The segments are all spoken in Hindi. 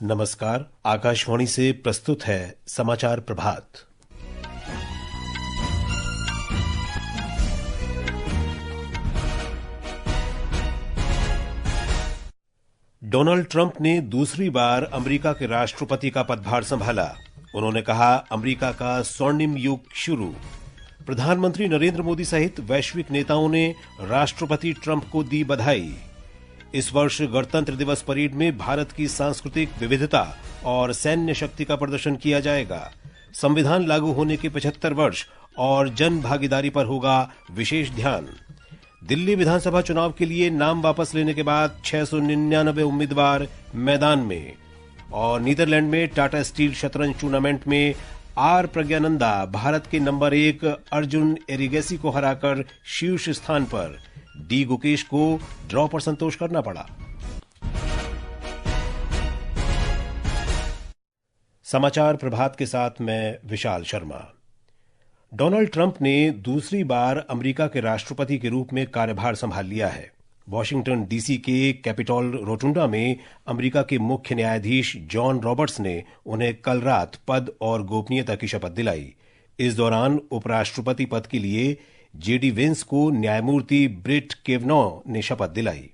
नमस्कार। आकाशवाणी से प्रस्तुत है समाचार प्रभात। डोनाल्ड ट्रंप ने दूसरी बार अमेरिका के राष्ट्रपति का पदभार संभाला। उन्होंने कहा, अमेरिका का स्वर्णिम युग शुरू। प्रधानमंत्री नरेंद्र मोदी सहित वैश्विक नेताओं ने राष्ट्रपति ट्रंप को दी बधाई। इस वर्ष गणतंत्र दिवस परेड में भारत की सांस्कृतिक विविधता और सैन्य शक्ति का प्रदर्शन किया जाएगा। संविधान लागू होने के 75 वर्ष और जन भागीदारी पर होगा विशेष ध्यान। दिल्ली विधानसभा चुनाव के लिए नाम वापस लेने के बाद 699 उम्मीदवार मैदान में। और नीदरलैंड में टाटा स्टील शतरंज टूर्नामेंट में आर प्रज्ञानंदा भारत के नंबर 1 अर्जुन एरिगेसी को हराकर शीर्ष स्थान पर। डी गुकेश को ड्रॉ पर संतोष करना पड़ा। समाचार प्रभात के साथ मैं विशाल शर्मा। डोनाल्ड ट्रंप ने दूसरी बार अमेरिका के राष्ट्रपति के रूप में कार्यभार संभाल लिया है। वॉशिंगटन डीसी के कैपिटॉल रोटुंडा में अमेरिका के मुख्य न्यायाधीश जॉन रॉबर्ट्स ने उन्हें कल रात पद और गोपनीयता की शपथ दिलाई। इस दौरान उपराष्ट्रपति पद के लिए जेडी वेंस को न्यायमूर्ति ब्रेट केवनॉ ने शपथ दिलाई।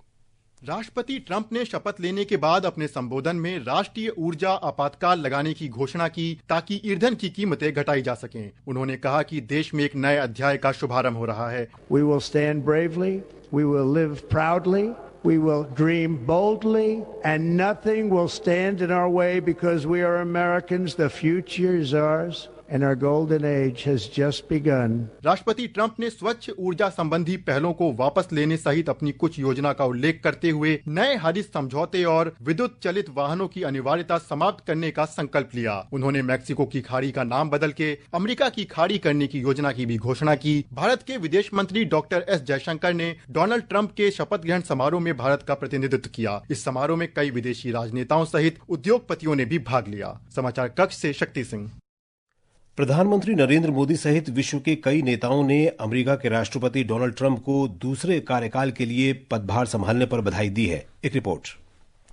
राष्ट्रपति ट्रंप ने शपथ लेने के बाद अपने संबोधन में राष्ट्रीय ऊर्जा आपातकाल लगाने की घोषणा की ताकि ईंधन की कीमतें घटाई जा सकें। उन्होंने कहा कि देश में एक नए अध्याय का शुभारंभ हो रहा है। We will stand bravely, we will live proudly, we will dream boldly, and nothing will stand in our way because we are Americans. The future is ours. And our golden age has just begun. राष्ट्रपति ट्रंप ने स्वच्छ ऊर्जा संबंधी पहलों को वापस लेने सहित अपनी कुछ योजना का उल्लेख करते हुए नए हरित समझौते और विद्युत चलित वाहनों की अनिवार्यता समाप्त करने का संकल्प लिया। उन्होंने मैक्सिको की खाड़ी का नाम बदल के अमेरिका की खाड़ी करने की योजना की भी घोषणा की। भारत के विदेश मंत्री डॉक्टर एस जयशंकर ने डोनाल्ड ट्रंप के शपथ ग्रहण समारोह में भारत का प्रतिनिधित्व किया। इस समारोह में कई विदेशी राजनेताओं सहित उद्योगपतियों ने भी भाग लिया। समाचार कक्ष से शक्ति सिंह। प्रधानमंत्री नरेंद्र मोदी सहित विश्व के कई नेताओं ने अमेरिका के राष्ट्रपति डोनाल्ड ट्रंप को दूसरे कार्यकाल के लिए पदभार संभालने पर बधाई दी है। एक रिपोर्ट।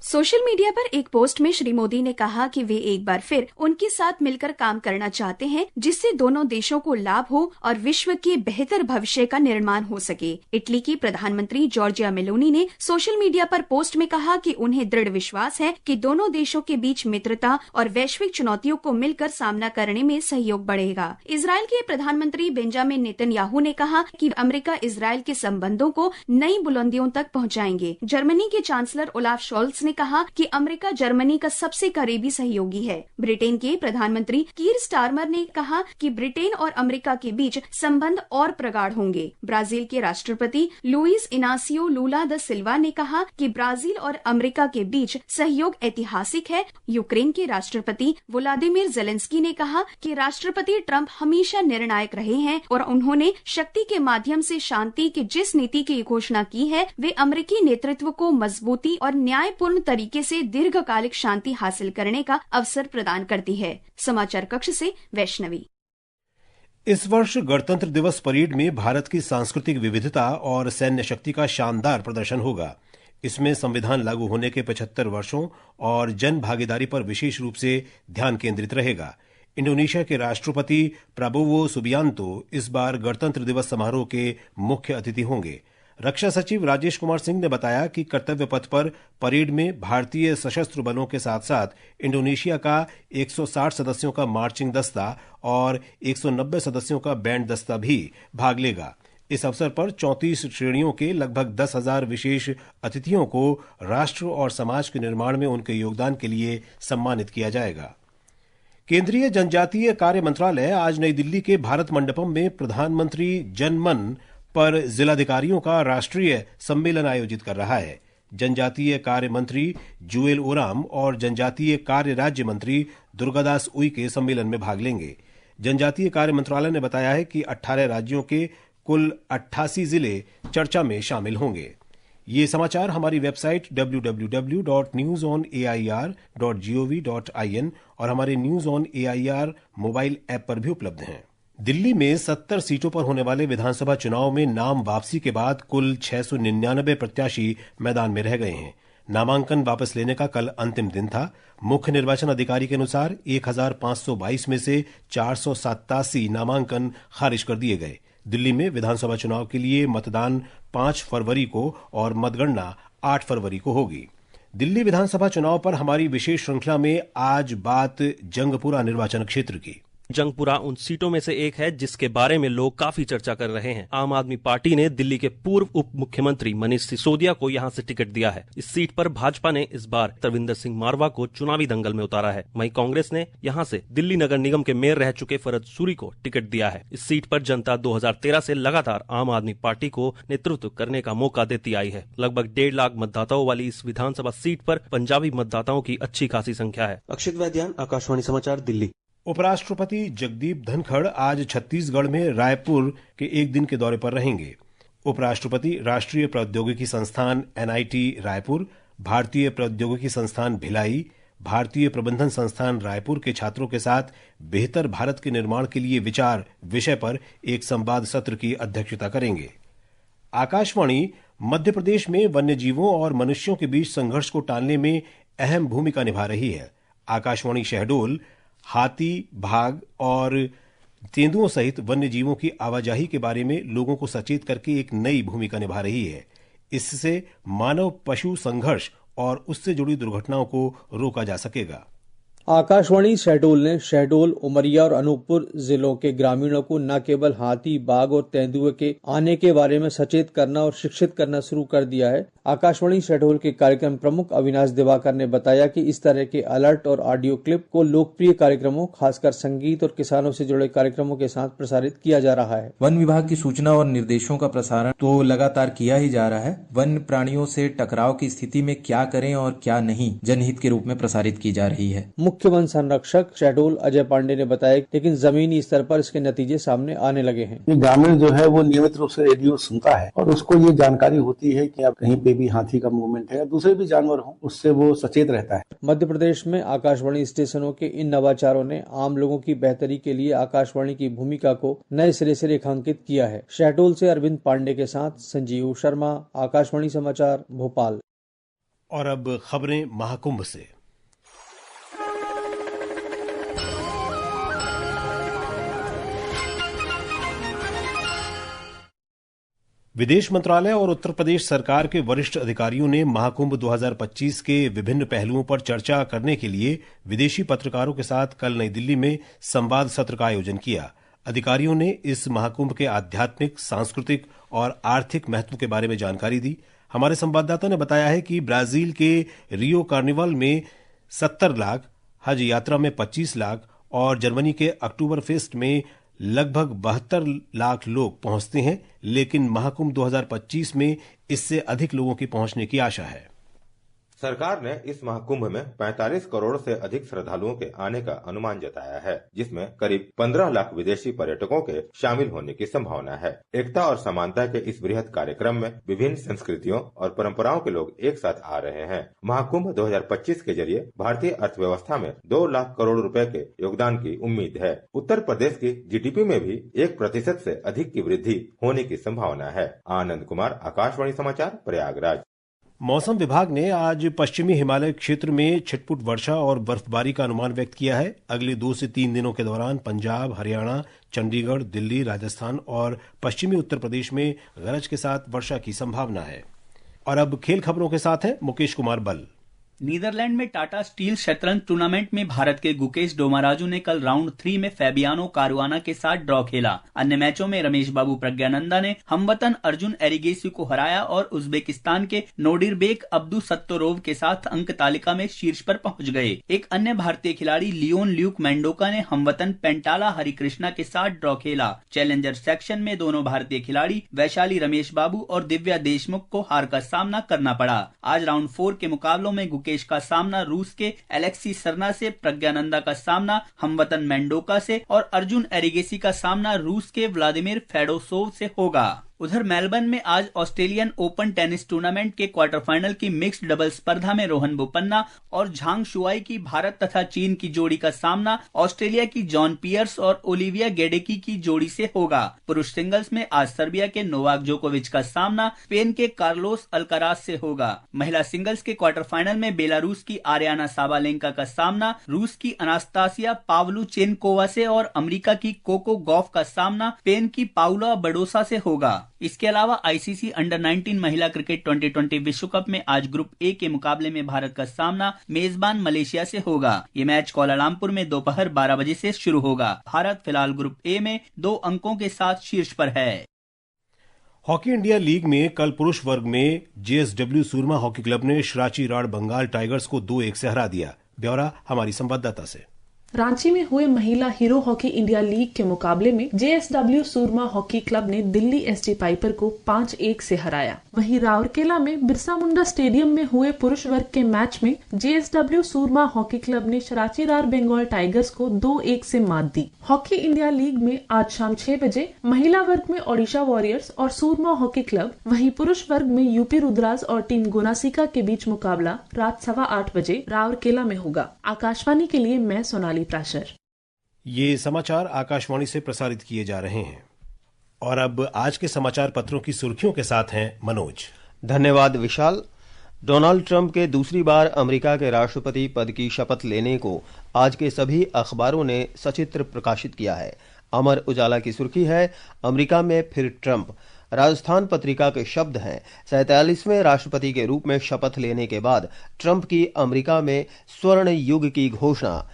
सोशल मीडिया पर एक पोस्ट में श्री मोदी ने कहा कि वे एक बार फिर उनके साथ मिलकर काम करना चाहते हैं, जिससे दोनों देशों को लाभ हो और विश्व के बेहतर भविष्य का निर्माण हो सके। इटली की प्रधानमंत्री जॉर्जिया मेलोनी ने सोशल मीडिया पर पोस्ट में कहा कि उन्हें दृढ़ विश्वास है कि दोनों देशों के बीच मित्रता और वैश्विक चुनौतियों को मिलकर सामना करने में सहयोग बढ़ेगा। इजरायल के प्रधानमंत्री बेंजामिन नेतन्याहू ने कहा कि अमेरिका इजरायल के संबंधों को नई बुलंदियों तक पहुँचाएंगे। जर्मनी के चांसलर ओलाफ शोल्स ने कहा कि अमेरिका जर्मनी का सबसे करीबी सहयोगी है। ब्रिटेन के प्रधानमंत्री कीर स्टारमर ने कहा कि ब्रिटेन और अमेरिका के बीच संबंध और प्रगाढ़ होंगे। ब्राजील के राष्ट्रपति लुइस इनासियो लूला द सिल्वा ने कहा कि ब्राजील और अमेरिका के बीच सहयोग ऐतिहासिक है। यूक्रेन के राष्ट्रपति व्लादिमीर जेलेंस्की ने कहा कि राष्ट्रपति ट्रंप हमेशा निर्णायक रहे हैं और उन्होंने शक्ति के माध्यम से शांति की जिस नीति की घोषणा की है, वे अमेरिकी नेतृत्व को मजबूती और न्यायपूर्ण तरीके से दीर्घकालिक शांति हासिल करने का अवसर प्रदान करती है। समाचार कक्ष से वैष्णवी। इस वर्ष गणतंत्र दिवस परेड में भारत की सांस्कृतिक विविधता और सैन्य शक्ति का शानदार प्रदर्शन होगा। इसमें संविधान लागू होने के 75 वर्षों और जन भागीदारी पर विशेष रूप से ध्यान केंद्रित रहेगा। इंडोनेशिया के राष्ट्रपति प्राबोवो सुबियांतो इस बार गणतंत्र दिवस समारोह के मुख्य अतिथि होंगे। रक्षा सचिव राजेश कुमार सिंह ने बताया कि कर्तव्य पथ पर परेड में भारतीय सशस्त्र बलों के साथ साथ इंडोनेशिया का 160 सदस्यों का मार्चिंग दस्ता और 190 सदस्यों का बैंड दस्ता भी भाग लेगा। इस अवसर पर 34 श्रेणियों के लगभग 10,000 विशेष अतिथियों को राष्ट्र और समाज के निर्माण में उनके योगदान के लिए सम्मानित किया जाएगा। केंद्रीय जनजातीय कार्य मंत्रालय आज नई दिल्ली के भारत मंडपम में प्रधानमंत्री जनमन पर जिलाधिकारियों का राष्ट्रीय सम्मेलन आयोजित कर रहा है। जनजातीय कार्य मंत्री जुएल ओराम और जनजातीय कार्य राज्य मंत्री दुर्गादास उइके सम्मेलन में भाग लेंगे। जनजातीय कार्य मंत्रालय ने बताया है कि 18 राज्यों के कुल 88 जिले चर्चा में शामिल होंगे। ये समाचार हमारी वेबसाइट www.newsonair.gov.in और हमारे news on AIR mobile app पर भी उपलब्ध हैं। दिल्ली में 70 सीटों पर होने वाले विधानसभा चुनाव में नाम वापसी के बाद कुल 699 प्रत्याशी मैदान में रह गए हैं। नामांकन वापस लेने का कल अंतिम दिन था। मुख्य निर्वाचन अधिकारी के अनुसार 1522 में से 487 नामांकन खारिज कर दिए गए। दिल्ली में विधानसभा चुनाव के लिए मतदान 5 फरवरी को और मतगणना 8 फरवरी को होगी। दिल्ली विधानसभा चुनाव पर हमारी विशेष श्रृंखला में आज बात जंगपुरा निर्वाचन क्षेत्र की। जंगपुरा उन सीटों में से एक है जिसके बारे में लोग काफी चर्चा कर रहे हैं। आम आदमी पार्टी ने दिल्ली के पूर्व उप मुख्यमंत्री मनीष सिसोदिया को यहां से टिकट दिया है। इस सीट पर भाजपा ने इस बार तरविंदर सिंह मारवा को चुनावी दंगल में उतारा है। वहीं कांग्रेस ने यहां से दिल्ली नगर निगम के मेयर रह चुके फरद सूरी को टिकट दिया है। इस सीट पर जनता 2013 से लगातार आम आदमी पार्टी को नेतृत्व करने का मौका देती आई है। लगभग 1.5 लाख मतदाताओं वाली इस विधानसभा सीट पर पंजाबी मतदाताओं की अच्छी खासी संख्या है। अक्षित वैद्यान, आकाशवाणी समाचार, दिल्ली। उपराष्ट्रपति जगदीप धनखड़ आज छत्तीसगढ़ में रायपुर के एक दिन के दौरे पर रहेंगे। उपराष्ट्रपति राष्ट्रीय प्रौद्योगिकी संस्थान NIT रायपुर, भारतीय प्रौद्योगिकी संस्थान भिलाई, भारतीय प्रबंधन संस्थान रायपुर के छात्रों के साथ बेहतर भारत के निर्माण के लिए विचार विषय पर एक संवाद सत्र की अध्यक्षता करेंगे। आकाशवाणी मध्य प्रदेश में वन्यजीवों और मनुष्यों के बीच संघर्ष को टालने में अहम भूमिका निभा रही है। आकाशवाणी शहडोल हाथी, बाघ और तेंदुओं सहित वन्य जीवों की आवाजाही के बारे में लोगों को सचेत करके एक नई भूमिका निभा रही है। इससे मानव पशु संघर्ष और उससे जुड़ी दुर्घटनाओं को रोका जा सकेगा। आकाशवाणी शहडोल ने शहडोल, उमरिया और अनूपपुर जिलों के ग्रामीणों को न केवल हाथी, बाघ और तेंदुए के आने के बारे में सचेत करना और शिक्षित करना शुरू कर दिया है। आकाशवाणी शहडोल के कार्यक्रम प्रमुख अविनाश दिवाकर ने बताया कि इस तरह के अलर्ट और ऑडियो क्लिप को लोकप्रिय कार्यक्रमों, खासकर संगीत और किसानों से जुड़े कार्यक्रमों के साथ प्रसारित किया जा रहा है। वन विभाग की सूचना और निर्देशों का प्रसारण तो लगातार किया ही जा रहा है। वन्य प्राणियों से टकराव की स्थिति में क्या करें और क्या नहीं, जनहित के रूप में प्रसारित की जा रही है। मुख्य वन संरक्षक शहडोल अजय पांडे ने बताया, लेकिन जमीनी स्तर पर इसके नतीजे सामने आने लगे हैं। ये ग्रामीण जो है वो नियमित रूप से रेडियो सुनता है और उसको ये जानकारी होती है कि अब कहीं पे भी हाथी का मूवमेंट है या दूसरे भी जानवर हो, उससे वो सचेत रहता है। मध्य प्रदेश में आकाशवाणी स्टेशनों के इन नवाचारों ने आम लोगों की बेहतरी के लिए आकाशवाणी की भूमिका को नए सिरे से रेखांकित किया है। शहडोल से अरविंद पांडे के साथ संजीव शर्मा, आकाशवाणी समाचार, भोपाल। और अब खबरें महाकुंभ से। विदेश मंत्रालय और उत्तर प्रदेश सरकार के वरिष्ठ अधिकारियों ने महाकुंभ 2025 के विभिन्न पहलुओं पर चर्चा करने के लिए विदेशी पत्रकारों के साथ कल नई दिल्ली में संवाद सत्र का आयोजन किया। अधिकारियों ने इस महाकुंभ के आध्यात्मिक, सांस्कृतिक और आर्थिक महत्व के बारे में जानकारी दी। हमारे संवाददाता ने बताया है कि ब्राजील के रियो कार्निवल में 70 लाख, हज यात्रा में 25 लाख और जर्मनी के अक्टूबर फेस्ट में लगभग 72 लाख लोग पहुंचते हैं, लेकिन महाकुंभ 2025 में इससे अधिक लोगों की पहुंचने की आशा है। सरकार ने इस महाकुंभ में 45 करोड़ से अधिक श्रद्धालुओं के आने का अनुमान जताया है, जिसमें करीब 15 लाख विदेशी पर्यटकों के शामिल होने की संभावना है। एकता और समानता के इस बृहद कार्यक्रम में विभिन्न संस्कृतियों और परंपराओं के लोग एक साथ आ रहे हैं। महाकुंभ 2025 के जरिए भारतीय अर्थव्यवस्था में 2 लाख करोड़ रुपए के योगदान की उम्मीद है। उत्तर प्रदेश की GDP में भी 1% से अधिक की वृद्धि होने की संभावना है। आनंद कुमार, आकाशवाणी समाचार, प्रयागराज। मौसम विभाग ने आज पश्चिमी हिमालय क्षेत्र में छिटपुट वर्षा और बर्फबारी का अनुमान व्यक्त किया है। अगले 2 से 3 दिनों के दौरान पंजाब, हरियाणा, चंडीगढ़, दिल्ली, राजस्थान और पश्चिमी उत्तर प्रदेश में गरज के साथ वर्षा की संभावना है। और अब खेल खबरों के साथ हैं मुकेश कुमार बल। नीदरलैंड में टाटा स्टील शतरंज टूर्नामेंट में भारत के गुकेश डोमाराजू ने कल राउंड 3 में फैबियानो कारुआना के साथ ड्रॉ खेला। अन्य मैचों में रमेश बाबू प्रज्ञानंदा ने हमवतन अर्जुन एरिगेसी को हराया और उज्बेकिस्तान के नोडिरबेक अब्दू सत्तोरोव के साथ अंक तालिका में शीर्ष पर पहुंच गए। एक अन्य भारतीय खिलाड़ी लियोन ल्यूक मेंडोका ने हमवतन पेंटाला हरिकृष्णा के साथ ड्रॉ खेला। चैलेंजर सेक्शन में दोनों भारतीय खिलाड़ी वैशाली रमेश बाबू और दिव्या देशमुख को हार का सामना करना पड़ा। आज राउंड 4 के मुकाबलों में गुकेश का सामना रूस के एलेक्सी सरना से, प्रज्ञानंदा का सामना हमवतन मेंडोका से और अर्जुन एरिगेसी का सामना रूस के व्लादिमीर फेडोसोव से होगा। उधर मेलबर्न में आज ऑस्ट्रेलियन ओपन टेनिस टूर्नामेंट के क्वार्टर फाइनल की मिक्स्ड डबल स्पर्धा में रोहन बोपन्ना और झांग शुआई की भारत तथा चीन की जोड़ी का सामना ऑस्ट्रेलिया की जॉन पियर्स और ओलिविया गेडेकी की जोड़ी से होगा। पुरुष सिंगल्स में आज सर्बिया के नोवाक जोकोविच का सामना स्पेन के कार्लोस अल्काराज से होगा। महिला सिंगल्स के क्वार्टर फाइनल में बेलारूस की आर्याना साबालेंका का सामना रूस की अनास्तासिया पावलुचेनकोवा से और अमेरिका की कोको गॉफ का सामना स्पेन की पाउला बडोसा से होगा। इसके अलावा आईसीसी अंडर 19 महिला क्रिकेट 2020 विश्व कप में आज ग्रुप ए के मुकाबले में भारत का सामना मेजबान मलेशिया से होगा। ये मैच कोलालमपुर में दोपहर 12 बजे से शुरू होगा। भारत फिलहाल ग्रुप ए में 2 अंकों के साथ शीर्ष पर है। हॉकी इंडिया लीग में कल पुरुष वर्ग में जेएसडब्ल्यू सूरमा हॉकी क्लब ने शराची राड़ बंगाल टाइगर्स को 2-1 से हरा दिया। ब्यौरा हमारी संवाददाता से। रांची में हुए महिला हीरो हॉकी इंडिया लीग के मुकाबले में जेएसडब्ल्यू सूरमा हॉकी क्लब ने दिल्ली एसडी पाइपर को 5-1 से हराया। वहीं राउरकेला में बिरसा मुंडा स्टेडियम में हुए पुरुष वर्ग के मैच में जेएसडब्ल्यू सूरमा हॉकी क्लब ने शराची राड़ बंगाल टाइगर्स को 2-1 से मात दी। हॉकी इंडिया लीग में आज शाम 6 बजे महिला वर्ग में ओडिशा वॉरियर्स और सूरमा हॉकी क्लब, वहीं पुरुष वर्ग में यूपी रुद्रास और टीम गोनासिका के बीच मुकाबला रात 8:15 बजे राउरकेला में होगा। आकाशवाणी के लिए मैं सोनाली प्राशर। ये समाचार आकाशवाणी से प्रसारित किए जा रहे हैं और अब आज के समाचार पत्रों की सुर्खियों के साथ हैं मनोज। धन्यवाद विशाल। डोनाल्ड ट्रंप के दूसरी बार अमेरिका के राष्ट्रपति पद की शपथ लेने को आज के सभी अखबारों ने सचित्र प्रकाशित किया है। अमर उजाला की सुर्खी है, अमेरिका में फिर ट्रंप। राजस्थान पत्रिका के शब्द हैं, 47वें राष्ट्रपति के रूप में शपथ लेने के बाद ट्रंप की अमेरिका में स्वर्ण युग की घोषणा।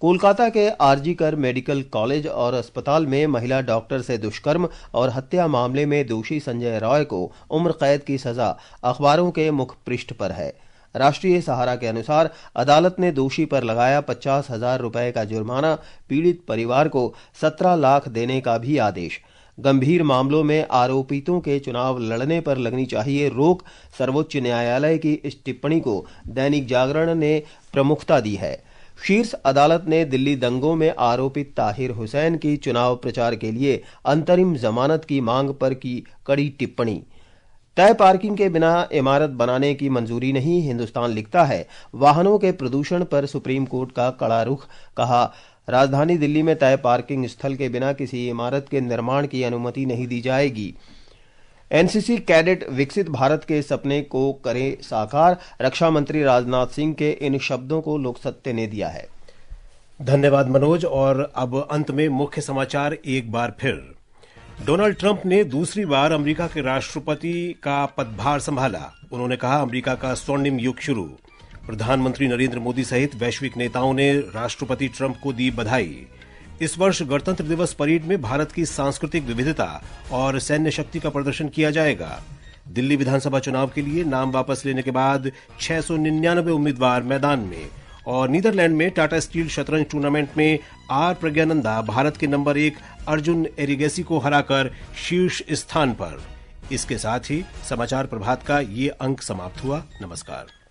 कोलकाता के आरजी कर मेडिकल कॉलेज और अस्पताल में महिला डॉक्टर से दुष्कर्म और हत्या मामले में दोषी संजय रॉय को उम्र कैद की सजा अखबारों के मुख पृष्ठ पर है। राष्ट्रीय सहारा के अनुसार अदालत ने दोषी पर लगाया 50,000 रुपए का जुर्माना, पीड़ित परिवार को 17 लाख देने का भी आदेश। गंभीर मामलों में आरोपितों के चुनाव लड़ने पर लगनी चाहिए रोक, सर्वोच्च न्यायालय की इस टिप्पणी को दैनिक जागरण ने प्रमुखता दी है। शीर्ष अदालत ने दिल्ली दंगों में आरोपित ताहिर हुसैन की चुनाव प्रचार के लिए अंतरिम जमानत की मांग पर की कड़ी टिप्पणी। तय पार्किंग के बिना इमारत बनाने की मंजूरी नहीं, हिंदुस्तान लिखता है वाहनों के प्रदूषण पर सुप्रीम कोर्ट का कड़ा रुख। कहा, राजधानी दिल्ली में तय पार्किंग स्थल के बिना किसी इमारत के निर्माण की अनुमति नहीं दी जाएगी। एनसीसी कैडेट विकसित भारत के सपने को करे साकार, रक्षा मंत्री राजनाथ सिंह के इन शब्दों को लोकसत्य ने दिया है। धन्यवाद मनोज। और अब अंत में मुख्य समाचार एक बार फिर। डोनाल्ड ट्रंप ने दूसरी बार अमेरिका के राष्ट्रपति का पदभार संभाला। उन्होंने कहा, अमेरिका का स्वर्णिम युग शुरू। प्रधानमंत्री नरेंद्र मोदी सहित वैश्विक नेताओं ने राष्ट्रपति ट्रंप को दी बधाई। इस वर्ष गणतंत्र दिवस परेड में भारत की सांस्कृतिक विविधता और सैन्य शक्ति का प्रदर्शन किया जाएगा। दिल्ली विधानसभा चुनाव के लिए नाम वापस लेने के बाद 699 उम्मीदवार मैदान में। और नीदरलैंड में टाटा स्टील शतरंज टूर्नामेंट में आर प्रज्ञानंदा भारत के नंबर 1 अर्जुन एरिगेसी को हराकर शीर्ष स्थान पर। इसके साथ ही समाचार प्रभात का ये अंक समाप्त हुआ। नमस्कार।